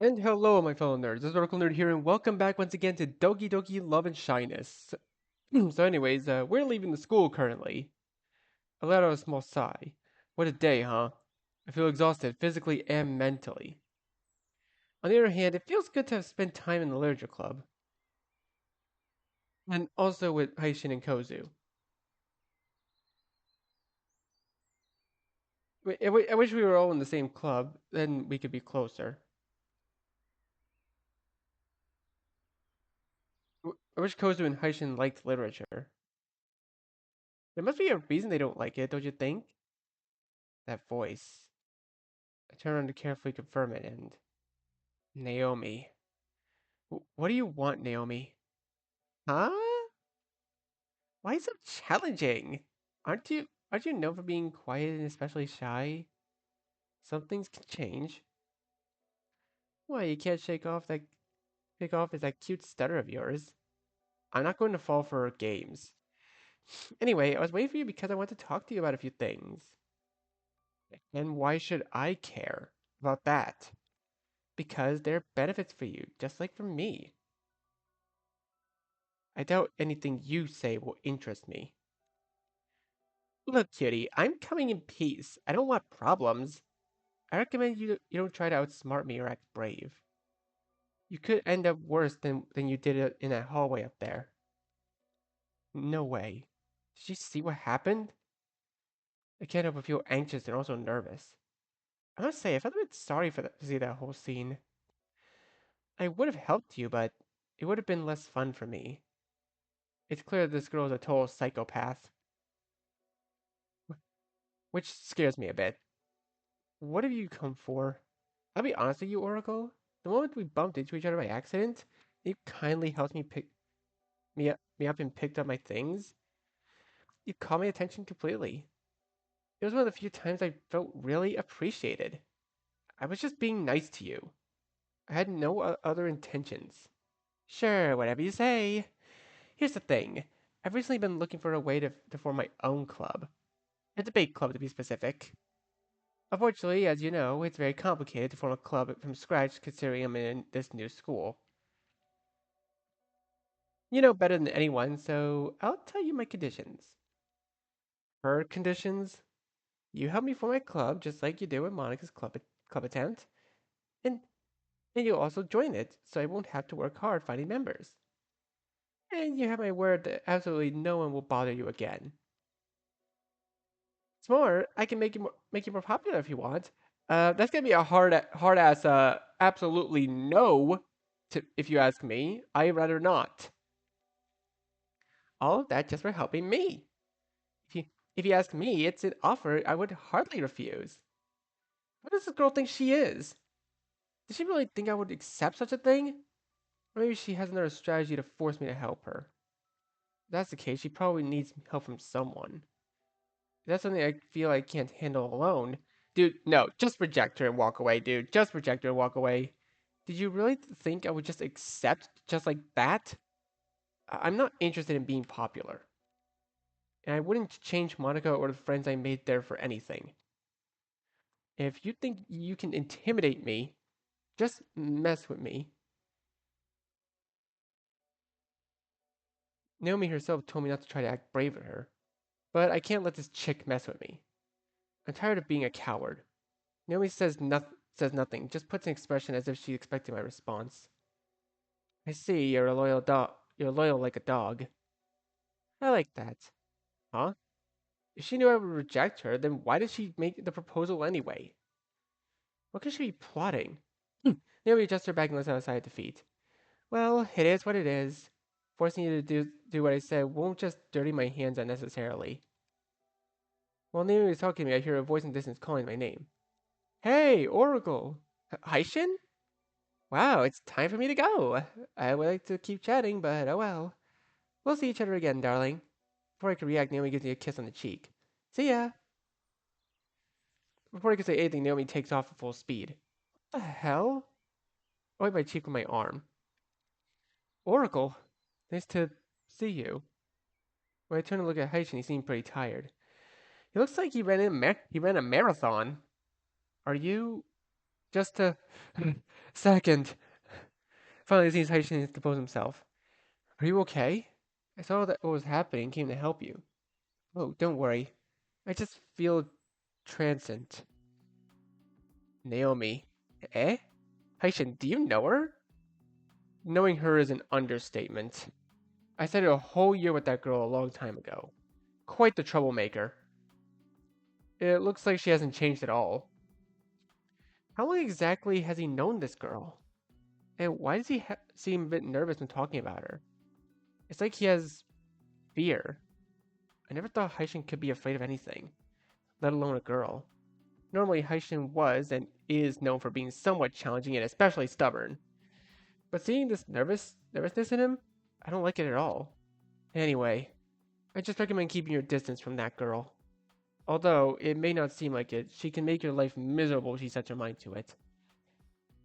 And hello, my fellow nerds. This is Oracle Nerd here, and welcome back once again to Doki Doki Love and Shyness. We're leaving the school currently. I let out a small sigh. What a day, huh? I feel exhausted physically and mentally. On the other hand, it feels good to have spent time in the literature club, and also with Haishin and Kozu. I wish we were all in the same club, then we could be closer. I wish Kozu and Haishin liked literature. There must be a reason they don't like it, don't you think? That voice. I turn around to carefully confirm it, and Naomi. What do you want, Naomi? Huh? Why so challenging? Aren't you known for being quiet and especially shy? Some things can change. Why you can't shake off is that cute stutter of yours. I'm not going to fall for her games. Anyway, I was waiting for you because I want to talk to you about a few things. And why should I care about that? Because there are benefits for you, just like for me. I doubt anything you say will interest me. Look, cutie, I'm coming in peace. I don't want problems. I recommend you don't try to outsmart me or act brave. You could end up worse than you did in that hallway up there. No way. Did you see what happened? I can't help but feel anxious and also nervous. I must say, I felt a bit sorry to see that whole scene. I would have helped you, but it would have been less fun for me. It's clear that this girl is a total psychopath, which scares me a bit. What have you come for? I'll be honest with you, Oracle. The moment we bumped into each other by accident, you kindly helped me up and picked up my things. You caught my attention completely. It was one of the few times I felt really appreciated. I was just being nice to you. I had no other intentions. Sure, whatever you say. Here's the thing. I've recently been looking for a way to form my own club. A debate club to be specific. Unfortunately, as you know, it's very complicated to form a club from scratch considering I'm in this new school. You know better than anyone, so I'll tell you my conditions. Her conditions? You help me form my club just like you did with Monica's club attempt, and and you'll also join it, so I won't have to work hard finding members. And you have my word that absolutely no one will bother you again. It's more, I can make you more popular if you want. That's gonna be a hard ass absolutely no to if you ask me. I'd rather not. All of that just for helping me. If you if you ask me, it's an offer I would hardly refuse. What does this girl think she is? Does she really think I would accept such a thing? Or maybe she has another strategy to force me to help her. If that's the case, she probably needs help from someone. If that's something I feel I can't handle alone. Dude, no, just reject her and walk away, dude. Just reject her and walk away. Did you really think I would just accept just like that? I'm not interested in being popular. And I wouldn't change Monica or the friends I made there for anything. If you think you can intimidate me, just mess with me. Naomi herself told me not to try to act brave with her. But I can't let this chick mess with me. I'm tired of being a coward. Naomi says nothing, just puts an expression as if she expected my response. I see, you're a loyal dog. You're loyal like a dog. I like that. Huh? If she knew I would reject her, then why did she make the proposal anyway? What could she be plotting? Naomi adjusts her back and lets out a sigh of defeat. Well, it is what it is. Forcing you to do what I said won't just dirty my hands unnecessarily. While Naomi is talking to me, I hear a voice in the distance calling my name. Hey, Oracle! Haishin? Wow, it's time for me to go. I would like to keep chatting, but oh well. We'll see each other again, darling. Before I can react, Naomi gives me a kiss on the cheek. See ya. Before I can say anything, Naomi takes off at full speed. What the hell? I wipe my cheek with my arm. Oracle, nice to see you. When I turn to look at Haishin, he seemed pretty tired. He looks like he ran a marathon. Are you Just a second. Finally, it seems Haitian to compose himself. Are you okay? I saw that what was happening and came to help you. Oh, don't worry. I just feel transient. Naomi. Eh? Haitian, do you know her? Knowing her is an understatement. I spent a whole year with that girl a long time ago. Quite the troublemaker. It looks like she hasn't changed at all. How long exactly has he known this girl? And why does he seem a bit nervous when talking about her? It's like he has fear. I never thought Haitian could be afraid of anything, let alone a girl. Normally, Haitian was and is known for being somewhat challenging and especially stubborn. But seeing this nervousness in him, I don't like it at all. Anyway, I just recommend keeping your distance from that girl. Although it may not seem like it, she can make your life miserable if she sets her mind to it,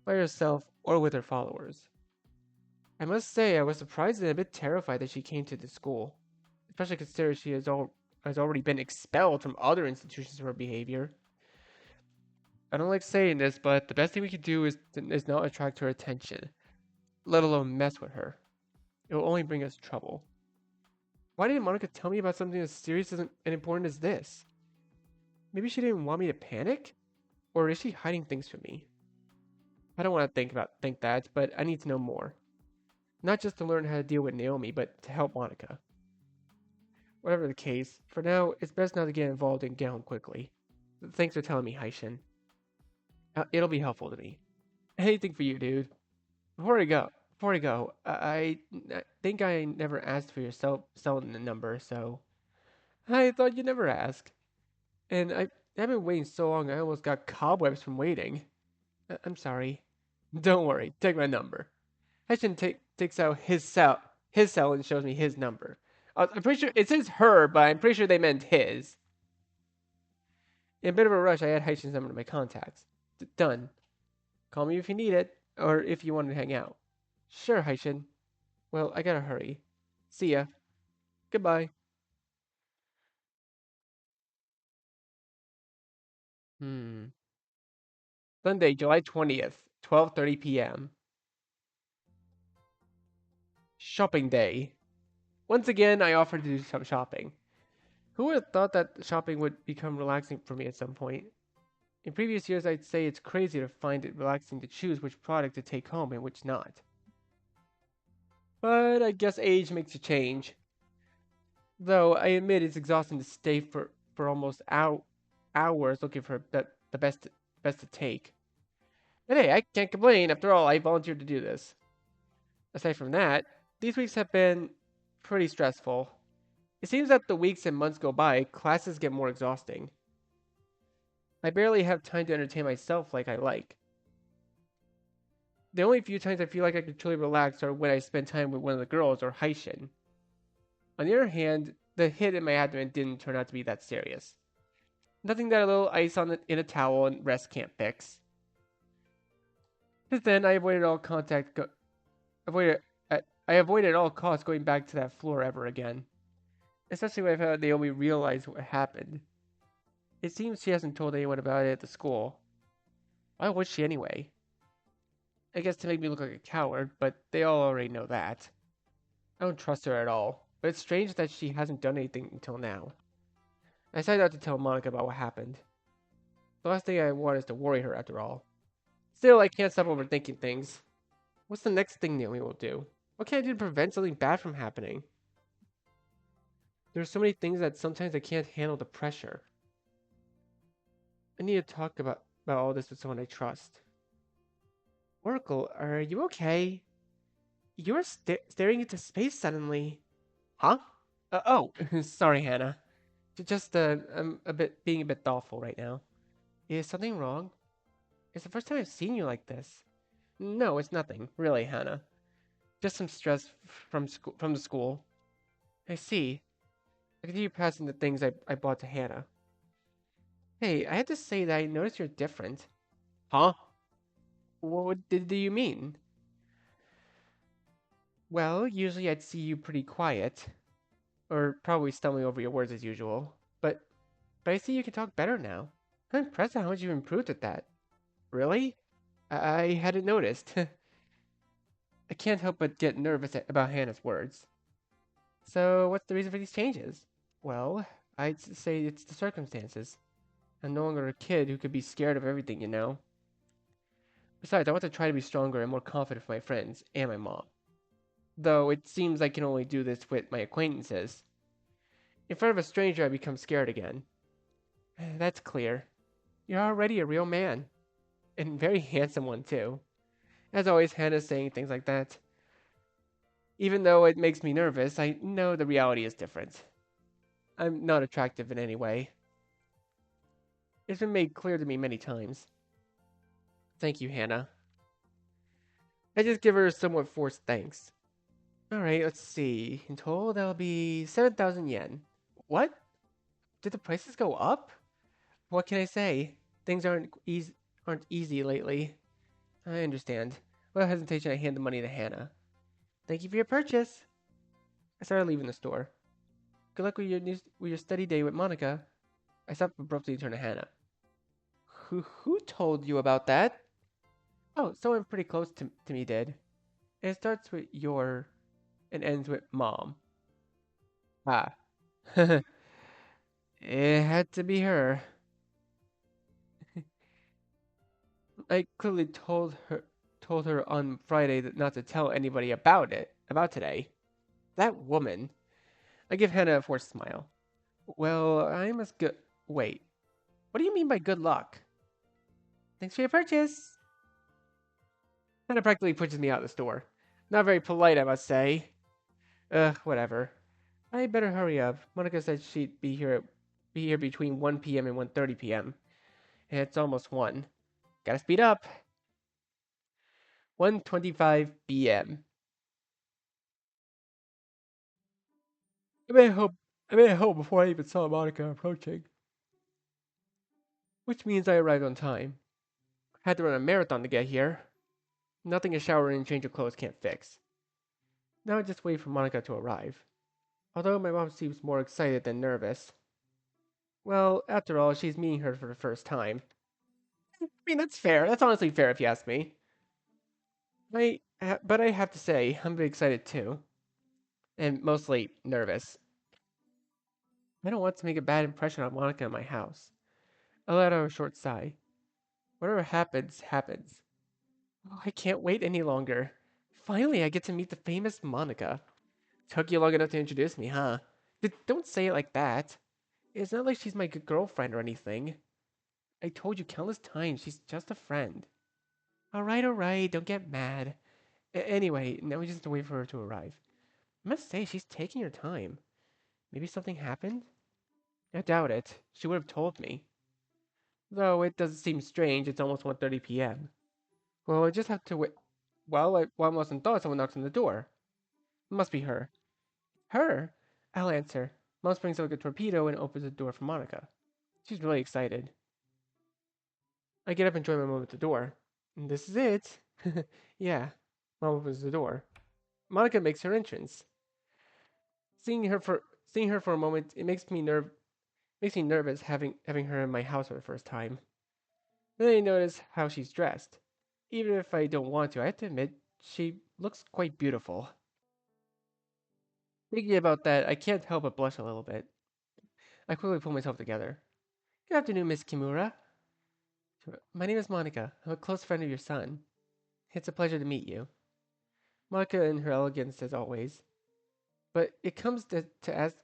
by herself or with her followers. I must say I was surprised and a bit terrified that she came to the school, especially considering she has already been expelled from other institutions for her behavior. I don't like saying this, but the best thing we could do is not attract her attention, let alone mess with her. It will only bring us trouble. Why didn't Monica tell me about something as serious and important as this? Maybe she didn't want me to panic? Or is she hiding things from me? I don't want to think that, but I need to know more. Not just to learn how to deal with Naomi, but to help Monica. Whatever the case, for now, it's best not to get involved and get home quickly. Thanks for telling me, Haishin. It'll be helpful to me. Anything for you, dude. Before I go, I think I never asked for your cell number, so I thought you'd never ask. And I've been waiting so long, I almost got cobwebs from waiting. I'm sorry. Don't worry, take my number. Takes out his cell and shows me his number. I'm pretty sure it says her, but I'm pretty sure they meant his. In a bit of a rush, I add Haitian's number to my contacts. Done. Call me if you need it, or if you want to hang out. Sure, Haitian. Well, I gotta hurry. See ya. Goodbye. Hmm. Sunday, July 20th, 12:30 p.m. Shopping day. Once again, I offered to do some shopping. Who would have thought that shopping would become relaxing for me at some point? In previous years, I'd say it's crazy to find it relaxing to choose which product to take home and which not. But I guess age makes you change. Though I admit it's exhausting to stay for almost hours looking for the best to take. But hey, I can't complain. After all, I volunteered to do this. Aside from that, these weeks have been pretty stressful. It seems that the weeks and months go by, classes get more exhausting. I barely have time to entertain myself like I like. The only few times I feel like I can truly relax are when I spend time with one of the girls or Haishin. On the other hand, the hit in my abdomen didn't turn out to be that serious. Nothing that a little ice in a towel and rest can't fix. Since then, avoided, I avoided at all costs going back to that floor ever again. Especially when I found out Naomi realized what happened. It seems she hasn't told anyone about it at the school. Why would she anyway? I guess to make me look like a coward, but they all already know that. I don't trust her at all, but it's strange that she hasn't done anything until now. I decided not to tell Monica about what happened. The last thing I want is to worry her after all. Still, I can't stop overthinking things. What's the next thing Naomi will do? What can I do to prevent something bad from happening? There's so many things that sometimes I can't handle the pressure. I need to talk about all this with someone I trust. Oracle, are you okay? You were staring into space suddenly. Huh? Oh, sorry, Hannah. Just, I'm being a bit thoughtful right now. Is something wrong? It's the first time I've seen you like this. No, it's nothing, really, Hannah. Just some stress from the school. I see. I continue passing the things I bought to Hannah. Hey, I have to say that I noticed you're different. Huh? Do you mean? Well, usually I'd see you pretty quiet, or probably stumbling over your words as usual. But I see you can talk better now. I'm impressed at how much you've improved at that. Really? I hadn't noticed. I can't help but get nervous about Hannah's words. So, what's the reason for these changes? Well, say it's the circumstances. I'm no longer a kid who could be scared of everything, you know? Besides, I want to try to be stronger and more confident for my friends and my mom. Though it seems I can only do this with my acquaintances. In front of a stranger, I become scared again. That's clear. You're already a real man. And very handsome one, too. As always, Hannah's saying things like that. Even though it makes me nervous, I know the reality is different. I'm not attractive in any way. It's been made clear to me many times. Thank you, Hannah. I just give her a somewhat forced thanks. Alright, let's see. In total, that'll be 7,000 yen. What? Did the prices go up? What can I say? Things aren't easy lately. I understand. Without hesitation, I hand the money to Hannah. Thank you for your purchase. I started leaving the store. Good luck with your study day with Monica. I stopped abruptly to turn to Hannah. Who told you about that? Oh, someone pretty close to me did. And it starts with your and ends with mom. Ah. It had to be her. I clearly told her on Friday that not to tell anybody about today. That woman. I give Hannah a forced smile. Well, I must go. Wait. What do you mean by good luck? Thanks for your purchase. Hannah practically pushes me out the store. Not very polite, I must say. Whatever. I better hurry up. Monica said she'd be here between 1 p.m. and 1:30 p.m. And it's almost 1. Gotta speed up. 1:25 p.m. I made it home. I made it home before I even saw Monica approaching, which means I arrived on time. Had to run a marathon to get here. Nothing a shower and change of clothes can't fix. Now I just wait for Monica to arrive. Although my mom seems more excited than nervous. Well, after all, she's meeting her for the first time. I mean, that's fair. That's honestly fair if you ask me. But I have to say, I'm very excited too. And mostly nervous. I don't want to make a bad impression on Monica in my house. I let out a short sigh. Whatever happens, happens. Oh, I can't wait any longer. Finally, I get to meet the famous Monica. Took you long enough to introduce me, huh? Don't say it like that. It's not like she's my good girlfriend or anything. I told you countless times she's just a friend. Alright, don't get mad. Anyway, now we just have to wait for her to arrive. I must say, she's taking her time. Maybe something happened? I doubt it. She would have told me. Though it does seem strange, it's almost 1:30 p.m. Well, I just have to wait. Well, I almost thought someone knocks on the door. It must be her. Her? I'll answer. Mom springs like a torpedo and opens the door for Monica. She's really excited. I get up and join my mom at the door. And this is it. Yeah. Mom opens the door. Monica makes her entrance. Seeing her for a moment, it makes me nervous having her in my house for the first time. Then I notice how she's dressed. Even if I don't want to, I have to admit she looks quite beautiful. Thinking about that, I can't help but blush a little bit. I quickly pull myself together. Good afternoon, Miss Kimura. My name is Monica. I'm a close friend of your son. It's a pleasure to meet you. Monica in her elegance as always. But it comes to ask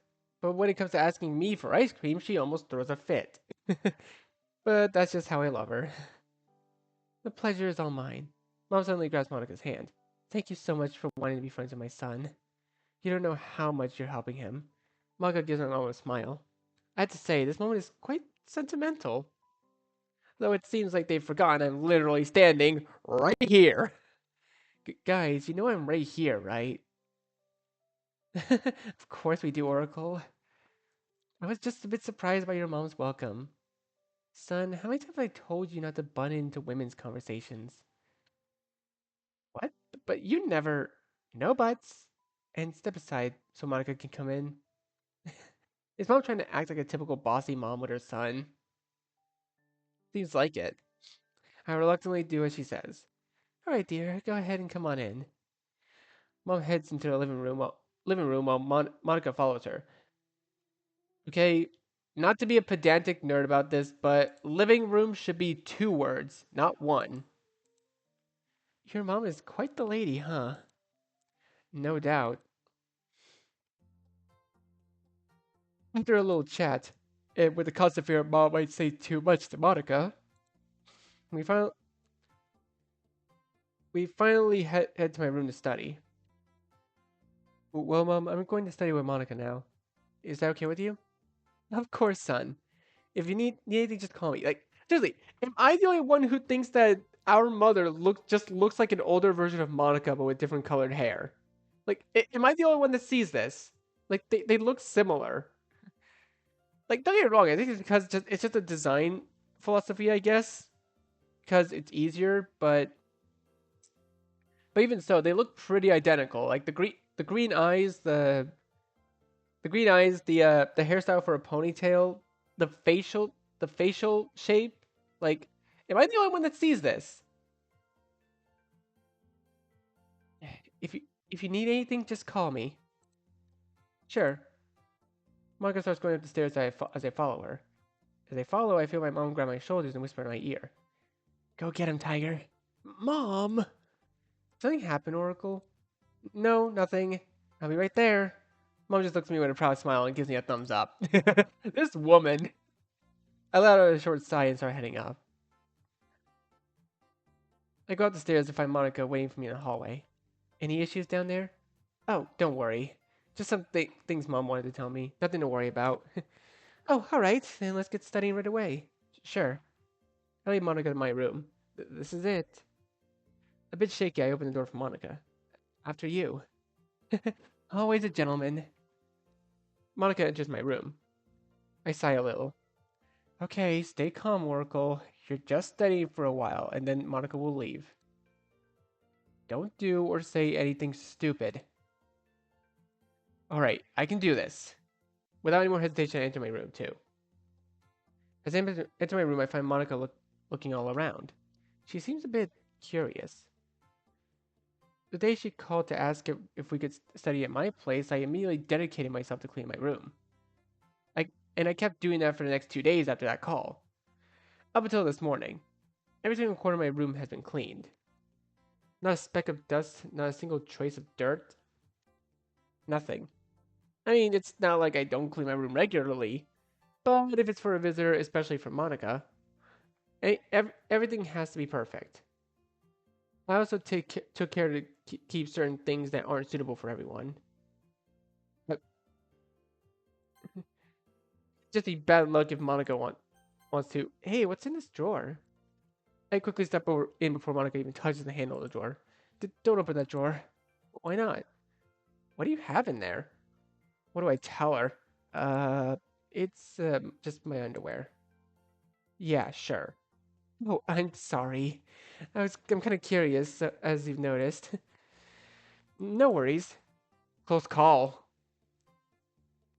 but when it comes to asking me for ice cream, she almost throws a fit. But that's just how I love her. The pleasure is all mine. Mom suddenly grabs Monica's hand. Thank you so much for wanting to be friends with my son. You don't know how much you're helping him. Monica gives an almost smile. I have to say, this moment is quite sentimental. Though it seems like they've forgotten I'm literally standing right here. Guys, you know I'm right here, right? Of course we do, Oracle. I was just a bit surprised by your mom's welcome. Son, how many times have I told you not to butt into women's conversations? What? But you never. No buts. And step aside so Monica can come in. Is mom trying to act like a typical bossy mom with her son? Seems like it. I reluctantly do as she says. All right, dear, go ahead and come on in. Mom heads into the living room while Monica follows her. Okay, not to be a pedantic nerd about this, but living room should be two words, not one. Your mom is quite the lady, huh? No doubt. After a little chat, and with the constant fear mom might say too much to Monica, we finally head to my room to study. Well, mom, I'm going to study with Monica now. Is that okay with you? Of course, son. If you need anything, just call me. Like, seriously, am I the only one who thinks that our mother looks like an older version of Monica but with different colored hair? Like, am I the only one that sees this? Like, they look similar. Like, don't get me wrong. I think it's because it's just a design philosophy, I guess, because it's easier. But even so, they look pretty identical. Like the green eyes, the hairstyle for a ponytail, the facial shape. Like, am I the only one that sees this? If you if you need anything, just call me. Sure. Monica starts going up the stairs as I follow her. As I follow, I feel my mom grab my shoulders and whisper in my ear, "Go get him, Tiger." Mom, something happened, Oracle? No, nothing. I'll be right there. Mom just looks at me with a proud smile and gives me a thumbs up. This woman. I let out a short sigh and start heading up. I go up the stairs to find Monica waiting for me in the hallway. Any issues down there? Oh, don't worry. Just some things Mom wanted to tell me. Nothing to worry about. Oh, all right. Then let's get studying right away. Sure. I lead Monica to my room. This is it. A bit shaky, I open the door for Monica. After you. Always a gentleman. Monica enters my room. I sigh a little. Okay, stay calm, Oracle. You're just studying for a while, and then Monica will leave. Don't do or say anything stupid. Alright, I can do this. Without any more hesitation, I enter my room, too. As I enter my room, I find Monica looking all around. She seems a bit curious. The day she called to ask if we could study at my place, I immediately dedicated myself to clean my room. And I kept doing that for the next 2 days after that call. Up until this morning. Every single corner of my room has been cleaned. Not a speck of dust, not a single trace of dirt, nothing. I mean, it's not like I don't clean my room regularly, but if it's for a visitor, especially for Monica, everything has to be perfect. I also took care to keep certain things that aren't suitable for everyone. But just be bad luck if Monica wants to. Hey, what's in this drawer? I quickly step in before Monica even touches the handle of the drawer. Don't open that drawer. Why not? What do you have in there? What do I tell her? Uh, it's just my underwear. Yeah, sure. Oh, I'm sorry. I'm kind of curious, as you've noticed. No worries. Close call.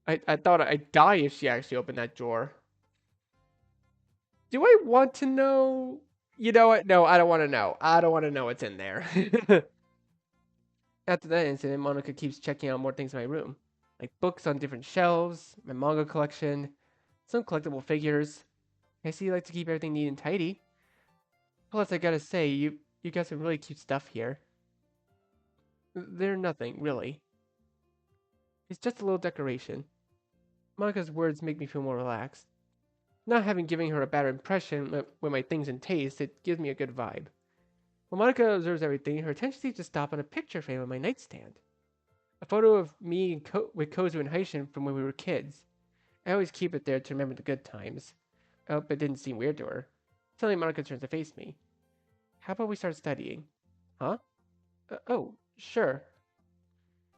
I thought I'd die if she actually opened that drawer. Do I want to know? You know what? No, I don't want to know. I don't want to know what's in there. After that incident, Monica keeps checking out more things in my room, like books on different shelves, my manga collection, some collectible figures. I see you like to keep everything neat and tidy. Plus, I gotta say, you got some really cute stuff here. They're nothing, really. It's just a little decoration. Monica's words make me feel more relaxed. Not having given her a bad impression with my things and taste, it gives me a good vibe. When Monica observes everything, her attention seems to stop on a picture frame on my nightstand. A photo of me with Kozu and Haishin from when we were kids. I always keep it there to remember the good times. I hope it didn't seem weird to her. Suddenly, Monica turns to face me. How about we start studying? Huh? Oh, sure.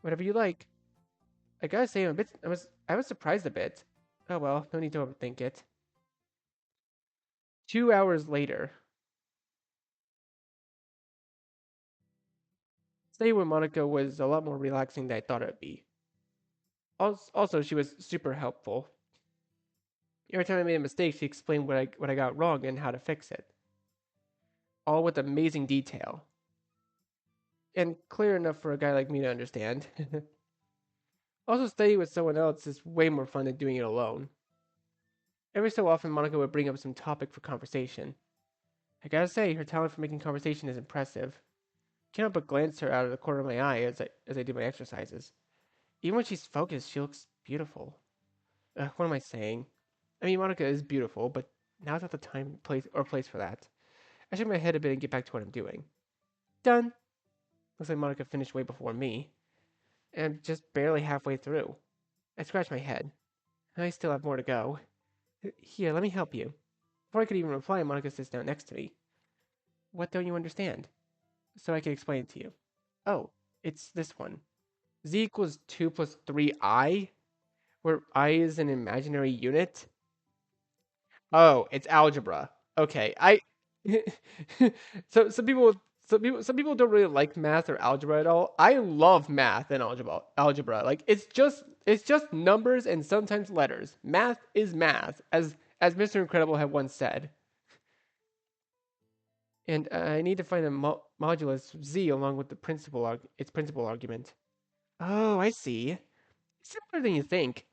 Whatever you like. I gotta say, I was surprised a bit. Oh well, no need to overthink it. 2 hours later, staying with Monica was a lot more relaxing than I thought it would be. Also, she was super helpful. Every time I made a mistake, she explained what I got wrong and how to fix it. all with amazing detail. And clear enough for a guy like me to understand. Also, studying with someone else is way more fun than doing it alone. Every so often, Monica would bring up some topic for conversation. I gotta say, her talent for making conversation is impressive. I can't help but glance her out of the corner of my eye as I do my exercises. Even when she's focused, she looks beautiful. What am I saying? I mean, Monica is beautiful, but now's not the time, place for that. I shake my head a bit and get back to what I'm doing. Done. Looks like Monica finished way before me, and I'm just barely halfway through. I scratch my head. I still have more to go. Here, let me help you. Before I could even reply, Monica sits down next to me. What don't you understand? So I can explain it to you. Oh, it's this one. Z equals 2 plus 3i, where I is an imaginary unit. Oh, it's algebra. Okay, I. so some people don't really like math or algebra at all. I love math and algebra. Like it's just numbers and sometimes letters. Math is math, as Mr. Incredible had once said. And I need to find a modulus z along with its principal argument. Oh, I see. It's simpler than you think.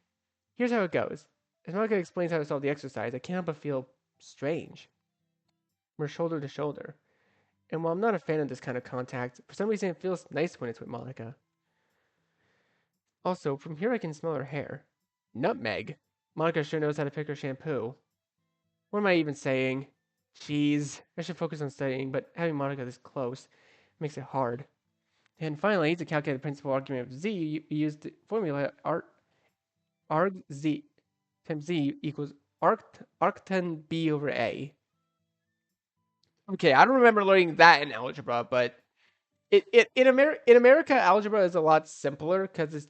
Here's how it goes. As Monica explains how to solve the exercise, I can't help but feel strange. We're shoulder to shoulder. And while I'm not a fan of this kind of contact, for some reason it feels nice when it's with Monica. Also, from here I can smell her hair. Nutmeg. Monica sure knows how to pick her shampoo. What am I even saying? Jeez, I should focus on studying, but having Monica this close makes it hard. And finally, to calculate the principal argument of z, you use the formula arg z times z equals arctan b over a. Okay, I don't remember learning that in algebra, but in America, algebra is a lot simpler because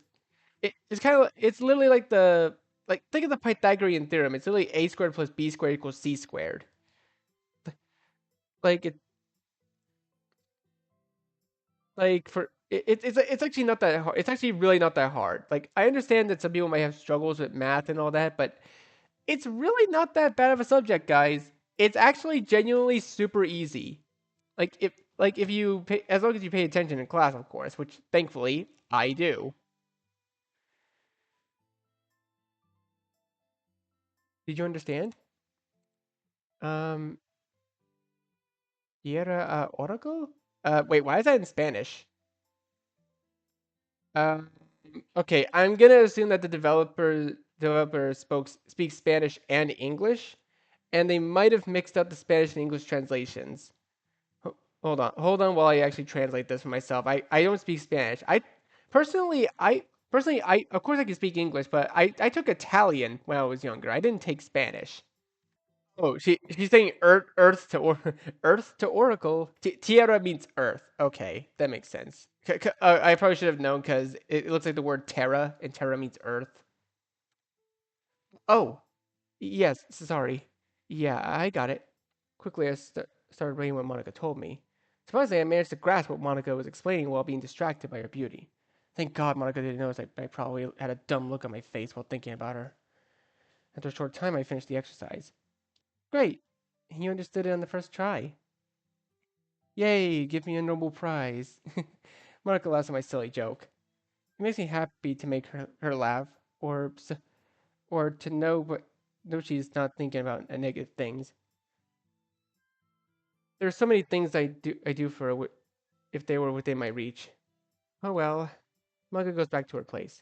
it's kind of it's literally like think of the Pythagorean theorem. It's literally a squared plus b squared equals c squared. Like it like for it's actually not that hard. It's actually really not that hard. Like I understand that some people might have struggles with math and all that, but it's really not that bad of a subject, guys. It's actually genuinely super easy. Like if you pay, as long as you pay attention in class, of course, which thankfully I do. Did you understand? Um, Tierra Oracle? Wait, why is that in Spanish? Um, okay, I'm gonna assume that the developer speaks Spanish and English, and they might have mixed up the Spanish and English translations. Hold on while I actually translate this for myself. I don't speak Spanish. I of course I can speak English, but I took Italian when I was younger. I didn't take Spanish. Oh, she's saying Earth to Earth to Oracle. Tierra means Earth. Okay, that makes sense. I probably should have known because it looks like the word Terra, and Terra means Earth. Oh, yes. Sorry. Yeah, I got it. Quickly, started reading what Monica told me. Surprisingly, I managed to grasp what Monica was explaining while being distracted by her beauty. Thank God Monica didn't notice I probably had a dumb look on my face while thinking about her. After a short time, I finished the exercise. Great. You understood it on the first try. Yay, give me a Nobel Prize. Monica laughs at my silly joke. It makes me happy to make her laugh, or to know she's not thinking about negative things. There are so many things I do for her if they were within my reach. Oh well. Monica goes back to her place.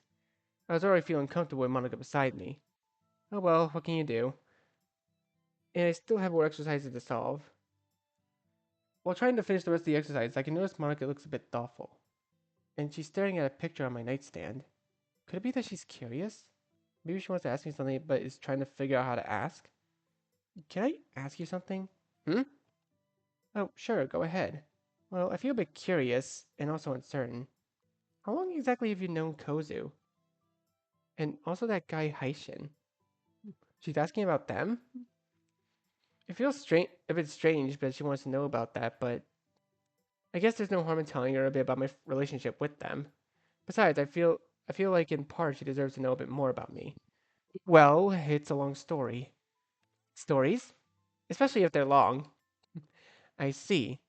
I was already feeling comfortable with Monica beside me. Oh well, what can you do? And I still have more exercises to solve. While trying to finish the rest of the exercise, I can notice Monica looks a bit thoughtful. And she's staring at a picture on my nightstand. Could it be that she's curious? Maybe she wants to ask me something but is trying to figure out how to ask? Can I ask you something? Hmm? Oh, sure, go ahead. Well, I feel a bit curious and also uncertain. How long exactly have you known Kozu? And also that guy Haishin. She's asking about them? It feels a bit strange, but she wants to know about that, but I guess there's no harm in telling her a bit about my relationship with them. Besides, I feel like in part she deserves to know a bit more about me. Well, it's a long story. Stories? Especially if they're long. I see.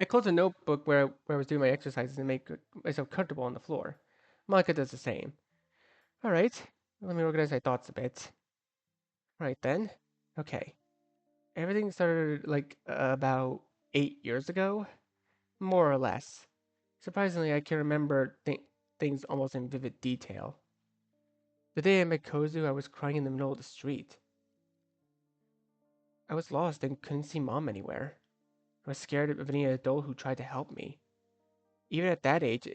I closed a notebook where I was doing my exercises and make myself comfortable on the floor. Monica does the same. All right, let me organize my thoughts a bit. All right then. Okay. Everything started like about 8 years ago, more or less. Surprisingly, I can remember things almost in vivid detail. The day I met Kozu, I was crying in the middle of the street. I was lost and couldn't see mom anywhere. I was scared of any adult who tried to help me. Even at that age,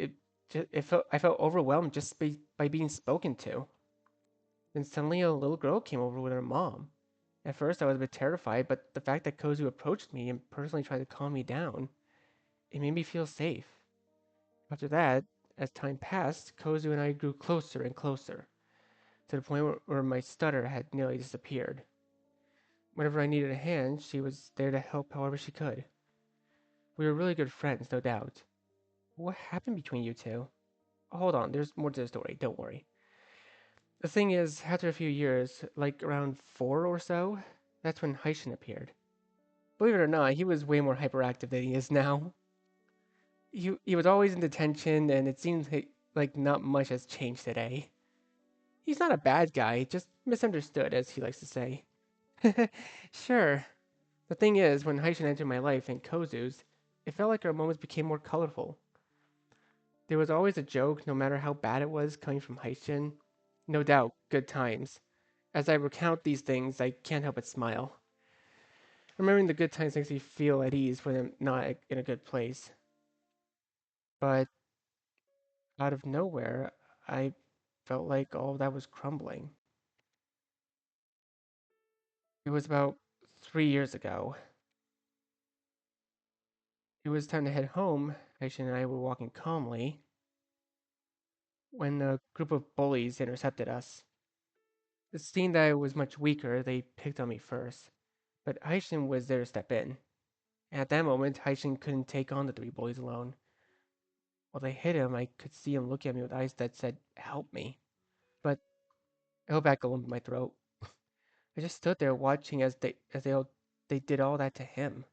I felt overwhelmed just by being spoken to. Then suddenly a little girl came over with her mom. At first, I was a bit terrified, but the fact that Kozu approached me and personally tried to calm me down, it made me feel safe. After that, as time passed, Kozu and I grew closer and closer, to the point where my stutter had nearly disappeared. Whenever I needed a hand, she was there to help however she could. We were really good friends, no doubt. What happened between you two? Hold on, there's more to the story, don't worry. The thing is, after a few years, like around 4 or so, that's when Haishin appeared. Believe it or not, he was way more hyperactive than he is now. He was always in detention, and it seems like not much has changed today. He's not a bad guy, just misunderstood, as he likes to say. Sure. The thing is, when Haishin entered my life and Kozu's, it felt like our moments became more colorful. There was always a joke, no matter how bad it was, coming from Haishin. No doubt, good times. As I recount these things, I can't help but smile. Remembering the good times makes me feel at ease when I'm not in a good place. But out of nowhere, I felt like all that was crumbling. It was about 3 years ago. It was time to head home. Aishin and I were walking calmly when a group of bullies intercepted us. Seeing that I was much weaker, they picked on me first, but Aishin was there to step in. At that moment, Aishin couldn't take on the three bullies alone. While they hit him, I could see him look at me with eyes that said, "Help me." But I held back a lump in my throat. I just stood there watching they did all that to him.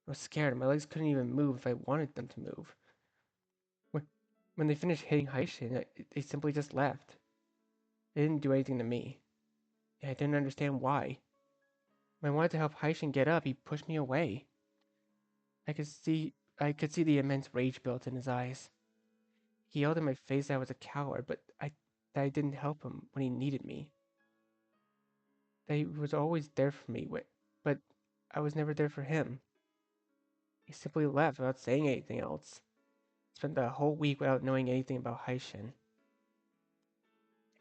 I was scared. My legs couldn't even move if I wanted them to move. When, when they finished hitting Haishin, they simply just left. They didn't do anything to me. And I didn't understand why. When I wanted to help Haishin get up, he pushed me away. I could see the immense rage built in his eyes. He yelled in my face that I was a coward, that I didn't help him when he needed me. That he was always there for me, but I was never there for him. He simply left without saying anything else. Spent the whole week without knowing anything about Haishin.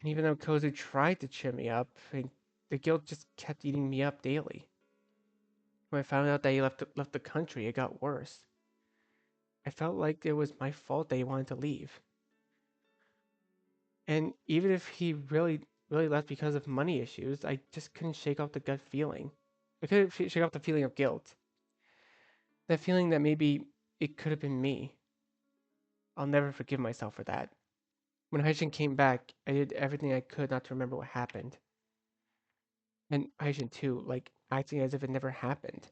And even though Kozu tried to cheer me up, the guilt just kept eating me up daily. When I found out that he left the country, it got worse. I felt like it was my fault that he wanted to leave. And even if he really left because of money issues, I just couldn't shake off the gut feeling. I couldn't shake off the feeling of guilt. That feeling that maybe it could have been me. I'll never forgive myself for that. When Haishin came back, I did everything I could not to remember what happened. And Haishin too, like acting as if it never happened.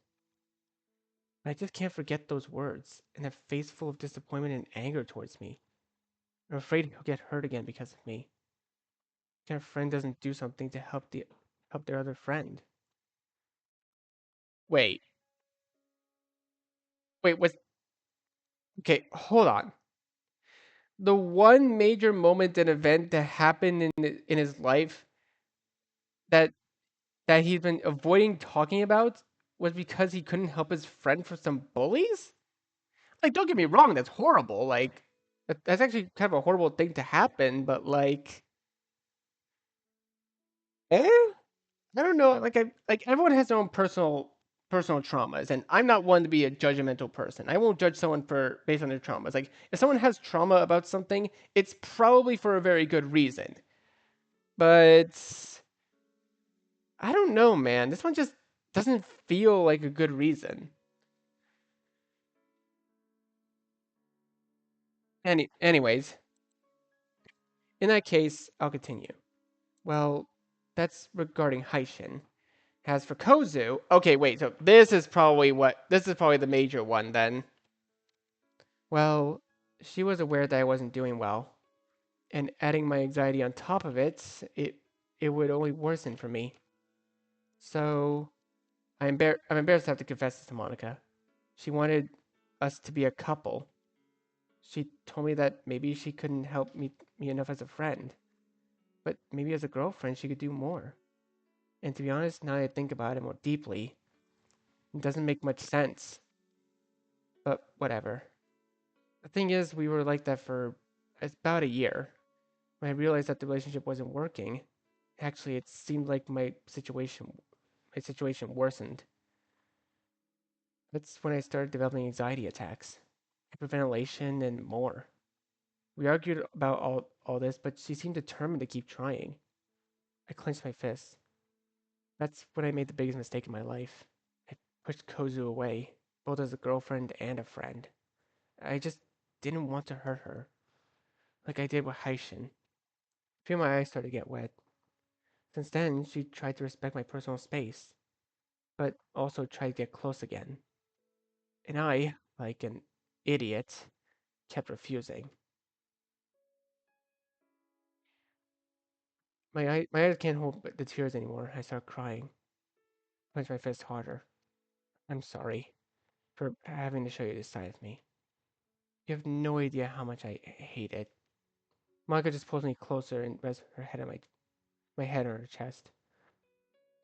But I just can't forget those words and that face full of disappointment and anger towards me. I'm afraid he'll get hurt again because of me. What kind of friend doesn't do something to help their other friend? Wait, was okay, hold on. The one major moment and event that happened in his life that he's been avoiding talking about was because he couldn't help his friend for some bullies? Like, don't get me wrong, that's horrible. Like, that's actually kind of a horrible thing to happen, but like, eh? I don't know. Like everyone has their own personal traumas, and I'm not one to be a judgmental person. I won't judge someone for based on their traumas. Like if someone has trauma about something, it's probably for a very good reason. But I don't know, man. This one just doesn't feel like a good reason. Anyways, in that case, I'll continue. Well, that's regarding Haishin. As for Kozu, okay, wait, so this is probably the major one then. Well, she was aware that I wasn't doing well, and adding my anxiety on top of it would only worsen for me. So I'm embarrassed to have to confess this to Monica. She wanted us to be a couple. She told me that maybe she couldn't help me enough as a friend, but maybe as a girlfriend she could do more. And to be honest, now that I think about it more deeply, it doesn't make much sense. But whatever. The thing is, we were like that for about a year. When I realized that the relationship wasn't working, actually, it seemed like my situation worsened. That's when I started developing anxiety attacks, hyperventilation, and more. We argued about all this, but she seemed determined to keep trying. I clenched my fists. That's when I made the biggest mistake in my life. I pushed Kozu away, both as a girlfriend and a friend. I just didn't want to hurt her, like I did with Haishin. I feel my eyes started to get wet. Since then, she tried to respect my personal space, but also tried to get close again. And I, like an idiot, kept refusing. My eyes can't hold the tears anymore. I start crying, clench my fist harder. I'm sorry for having to show you this side of me. You have no idea how much I hate it. Monica just pulls me closer and rests her head on my head on her chest.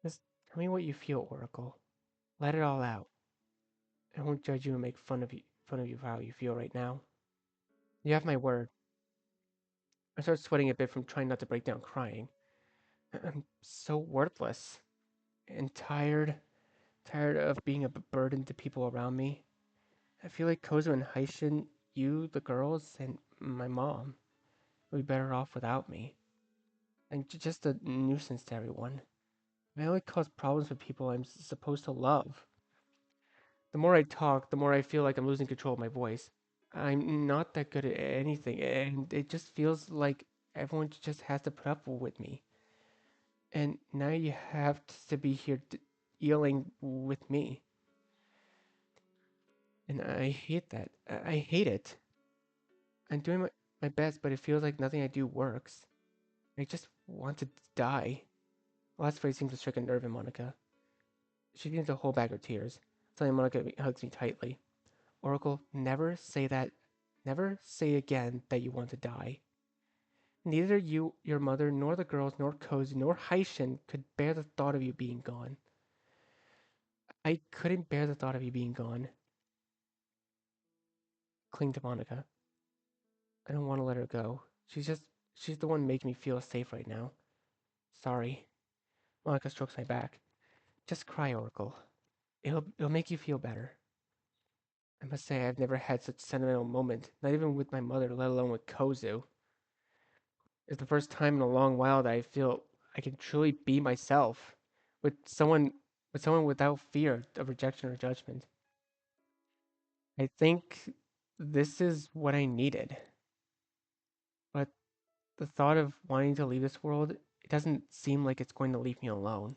Just tell me what you feel, Oracle. Let it all out. I won't judge you and make fun of you for how you feel right now. You have my word. I start sweating a bit from trying not to break down crying. I'm so worthless and tired of being a burden to people around me. I feel like Kozo and Haishin, you, the girls, and my mom would be better off without me. I'm just a nuisance to everyone. I only cause problems for people I'm supposed to love. The more I talk, the more I feel like I'm losing control of my voice. I'm not that good at anything, and it just feels like everyone just has to put up with me. And now you have to be here yelling with me. And I hate that. I hate it. I'm doing my best, but it feels like nothing I do works. I just want to die. The last phrase seems to strike a nerve in Monica. She begins to hold back her tears. Suddenly, Monica hugs me tightly. Oracle, never say that. Never say again that you want to die. Neither you, your mother, nor the girls, nor Kozu, nor Haishin could bear the thought of you being gone. I couldn't bear the thought of you being gone. Cling to Monica. I don't want to let her go. She's the one making me feel safe right now. Sorry. Monica strokes my back. Just cry, Oracle. It'll make you feel better. I must say I've never had such a sentimental moment, not even with my mother, let alone with Kozu. It's the first time in a long while that I feel I can truly be myself with someone without fear of rejection or judgment. I think this is what I needed. But the thought of wanting to leave this world, it doesn't seem like it's going to leave me alone.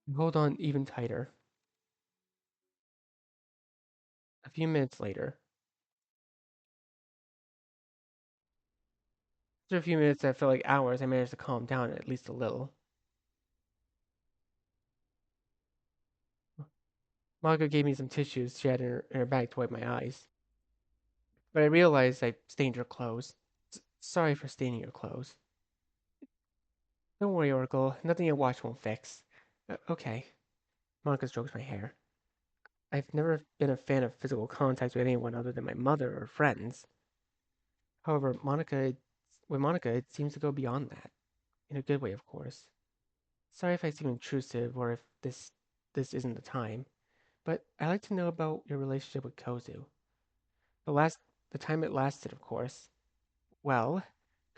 I hold on even tighter. A few minutes later, after a few minutes that felt like hours, I managed to calm down at least a little. Margo gave me some tissues she had in her bag to wipe my eyes, but I realized I stained her clothes. Sorry for staining your clothes. Don't worry, Oracle. Nothing your watch won't fix. Okay. Monica strokes my hair. I've never been a fan of physical contact with anyone other than my mother or friends. However, with Monica, it seems to go beyond that. In a good way, of course. Sorry if I seem intrusive or if this isn't the time, but I'd like to know about your relationship with Kozu. The last the time it lasted, of course. Well,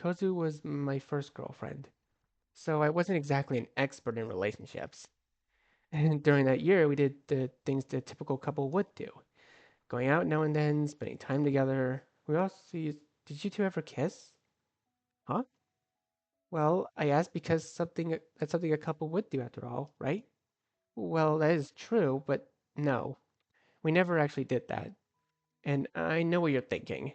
Kozu was my first girlfriend, so I wasn't exactly an expert in relationships. And during that year, we did the things the typical couple would do. Going out now and then, spending time together. We also used, did you two ever kiss? Huh? Well, I asked because that's something a couple would do after all, right? Well, that is true, but no, we never actually did that. And I know what you're thinking.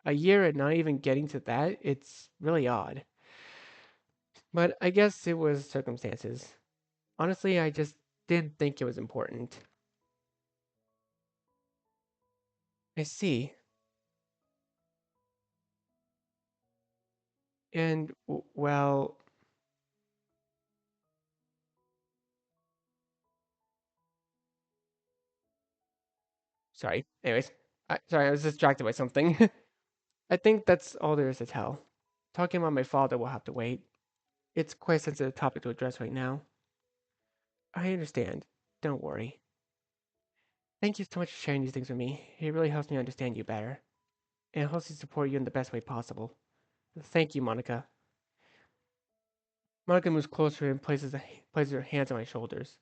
A year and not even getting to that, it's really odd. But I guess it was circumstances. Honestly, I just didn't think it was important. I see. And, well, sorry. Anyways, sorry, I was distracted by something. I think that's all there is to tell. Talking about my father will have to wait. It's quite a sensitive topic to address right now. I understand. Don't worry. Thank you so much for sharing these things with me. It really helps me understand you better. And it helps me support you in the best way possible. Thank you, Monica. Monica moves closer and places her hands on my shoulders.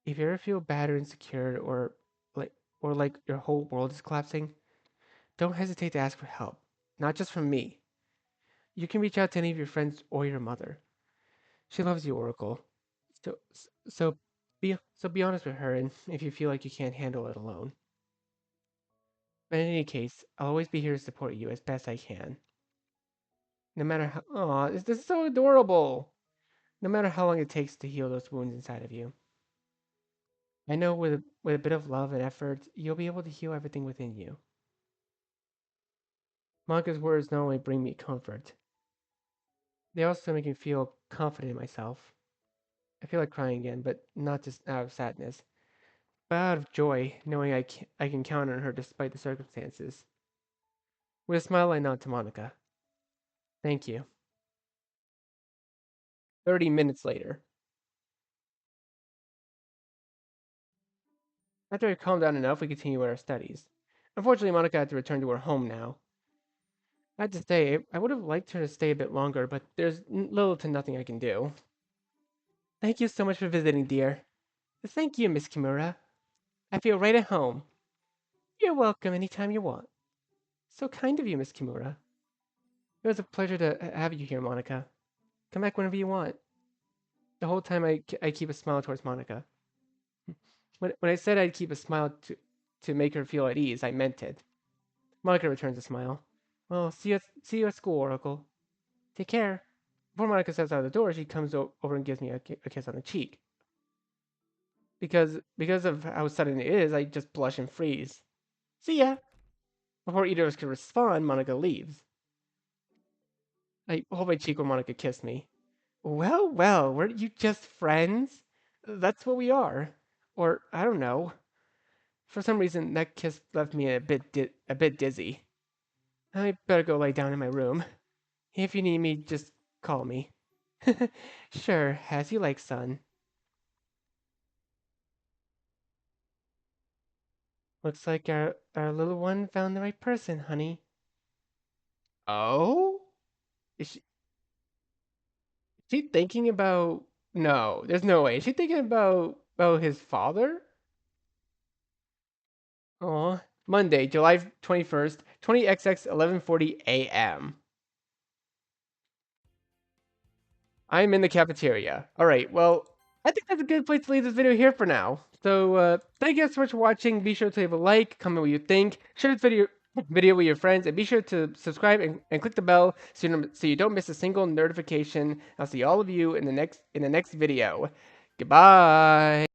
If you ever feel bad or insecure like like your whole world is collapsing, don't hesitate to ask for help. Not just from me. You can reach out to any of your friends or your mother. She loves you, Oracle. So be honest with her, and if you feel like you can't handle it alone. But in any case, I'll always be here to support you as best I can. No matter how. Aw, this is so adorable. No matter how long it takes to heal those wounds inside of you. I know with a bit of love and effort, you'll be able to heal everything within you. Monica's words not only bring me comfort, they also make me feel confident in myself. I feel like crying again, but not just out of sadness, but out of joy, knowing I can count on her despite the circumstances. With a smile, I nod to Monica. Thank you. 30 minutes later. After I calmed down enough, we continue with our studies. Unfortunately, Monica had to return to her home now. I have to say, I would have liked her to stay a bit longer, but there's little to nothing I can do. Thank you so much for visiting, dear. Thank you, Miss Kimura. I feel right at home. You're welcome anytime you want. So kind of you, Miss Kimura. It was a pleasure to have you here, Monica. Come back whenever you want. The whole time I keep a smile towards Monica. When I said I'd keep a smile to make her feel at ease, I meant it. Monica returns a smile. Well, see you at school, Oracle. Take care. Before Monica steps out of the door, she comes over and gives me a kiss on the cheek. Because of how sudden it is, I just blush and freeze. See ya. Before either of us can respond, Monica leaves. I hold my cheek when Monica kissed me. Well, well, weren't you just friends? That's what we are. Or I don't know. For some reason, that kiss left me a bit dizzy. I better go lay down in my room. If you need me, just call me. Sure, as you like, son. Looks like our little one found the right person, honey. Oh? Is she thinking about? No, there's no way. Is she thinking about his father? Oh, Monday, July 21st, 20XX 11:40 a.m. I'm in the cafeteria. All right, well, I think that's a good place to leave this video here for now. So, thank you guys so much for watching. Be sure to leave a like, comment what you think, share this video with your friends, and be sure to subscribe and click the bell so you don't miss a single notification. I'll see all of you in the next video. Goodbye.